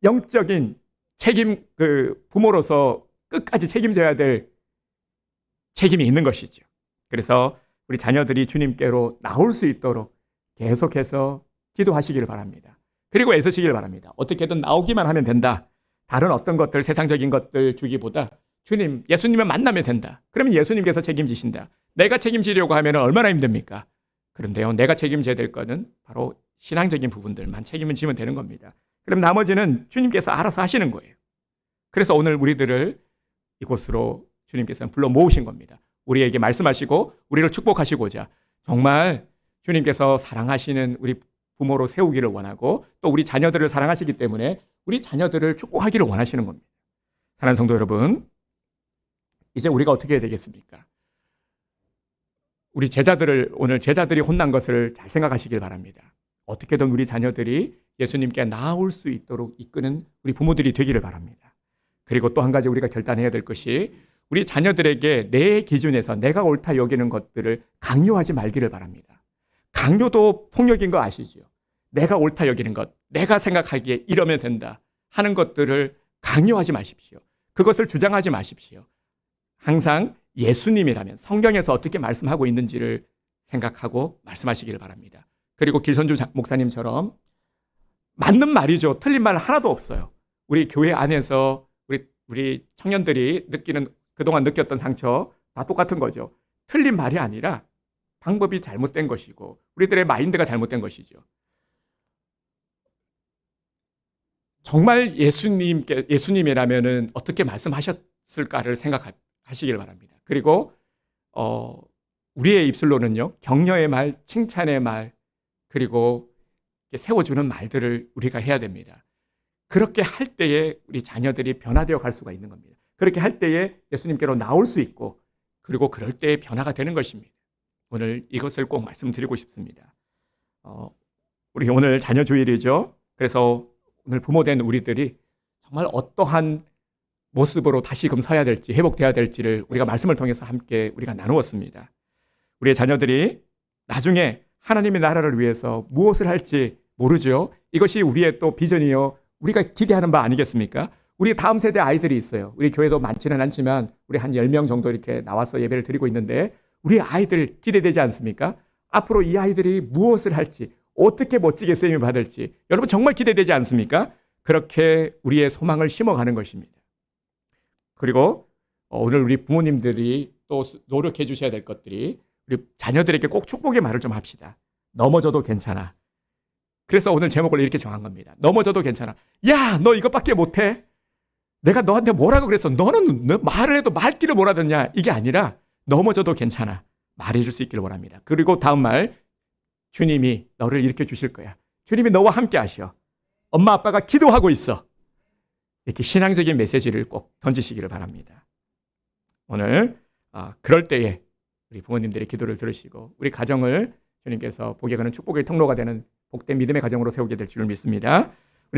영적인 부모로서 끝까지 책임져야 될 책임이 있는 것이죠. 그래서 우리 자녀들이 주님께로 나올 수 있도록 계속해서 기도하시기를 바랍니다. 그리고 애쓰시기를 바랍니다. 어떻게든 나오기만 하면 된다. 다른 어떤 것들, 세상적인 것들 주기보다 주님, 예수님을 만나면 된다. 그러면 예수님께서 책임지신다. 내가 책임지려고 하면 얼마나 힘듭니까? 그런데요, 내가 책임져야 될 거는 바로 신앙적인 부분들만 책임을 지면 되는 겁니다. 그럼 나머지는 주님께서 알아서 하시는 거예요. 그래서 오늘 우리들을 이곳으로 주님께서는 불러 모으신 겁니다. 우리에게 말씀하시고 우리를 축복하시고자 정말 주님께서 사랑하시는 우리 부모로 세우기를 원하고, 또 우리 자녀들을 사랑하시기 때문에 우리 자녀들을 축복하기를 원하시는 겁니다. 사랑하는 성도 여러분, 이제 우리가 어떻게 해야 되겠습니까? 우리 오늘 제자들이 혼난 것을 잘 생각하시길 바랍니다. 어떻게든 우리 자녀들이 예수님께 나올 수 있도록 이끄는 우리 부모들이 되기를 바랍니다. 그리고 또 한 가지 우리가 결단해야 될 것이 우리 자녀들에게 내 기준에서 내가 옳다 여기는 것들을 강요하지 말기를 바랍니다. 강요도 폭력인 거 아시죠? 내가 옳다 여기는 것, 내가 생각하기에 이러면 된다 하는 것들을 강요하지 마십시오. 그것을 주장하지 마십시오. 항상 예수님이라면 성경에서 어떻게 말씀하고 있는지를 생각하고 말씀하시기를 바랍니다. 그리고 길선주 목사님처럼 맞는 말이죠. 틀린 말 하나도 없어요. 우리 교회 안에서 우리 청년들이 그동안 느꼈던 상처 다 똑같은 거죠. 틀린 말이 아니라 방법이 잘못된 것이고 우리들의 마인드가 잘못된 것이죠. 정말 예수님이라면은 어떻게 말씀하셨을까를 생각하시길 바랍니다. 그리고 우리의 입술로는요, 격려의 말, 칭찬의 말, 그리고 세워주는 말들을 우리가 해야 됩니다. 그렇게 할 때에 우리 자녀들이 변화되어 갈 수가 있는 겁니다. 그렇게 할 때에 예수님께로 나올 수 있고, 그리고 그럴 때에 변화가 되는 것입니다. 오늘 이것을 꼭 말씀드리고 싶습니다. 우리 오늘 자녀 주일이죠. 그래서 오늘 부모된 우리들이 정말 어떠한 모습으로 다시금 서야 될지, 회복돼야 될지를 우리가 말씀을 통해서 함께 우리가 나누었습니다. 우리의 자녀들이 나중에 하나님의 나라를 위해서 무엇을 할지 모르죠. 이것이 우리의 또 비전이요, 우리가 기대하는 바 아니겠습니까? 우리 다음 세대 아이들이 있어요. 우리 교회도 많지는 않지만 우리 한 10명 정도 이렇게 나와서 예배를 드리고 있는데 우리 아이들 기대되지 않습니까? 앞으로 이 아이들이 무엇을 할지, 어떻게 멋지게 쓰임을 받을지 여러분 정말 기대되지 않습니까? 그렇게 우리의 소망을 심어가는 것입니다. 그리고 오늘 우리 부모님들이 또 노력해 주셔야 될 것들이 우리 자녀들에게 꼭 축복의 말을 좀 합시다. 넘어져도 괜찮아. 그래서 오늘 제목을 이렇게 정한 겁니다. 넘어져도 괜찮아. 야, 너 이것밖에 못해? 내가 너한테 뭐라고 그랬어? 너는 말을 해도 말귀를 못 알아듣냐? 이게 아니라 넘어져도 괜찮아. 말해줄 수 있기를 원합니다. 그리고 다음 말, 주님이 너를 일으켜 주실 거야. 주님이 너와 함께 하셔. 엄마 아빠가 기도하고 있어. 이렇게 신앙적인 메시지를 꼭 던지시기를 바랍니다. 오늘 그럴 때에 우리 부모님들의 기도를 들으시고 우리 가정을 주님께서 복에 거는 축복의 통로가 되는 복된 믿음의 가정으로 세우게 될 줄 믿습니다.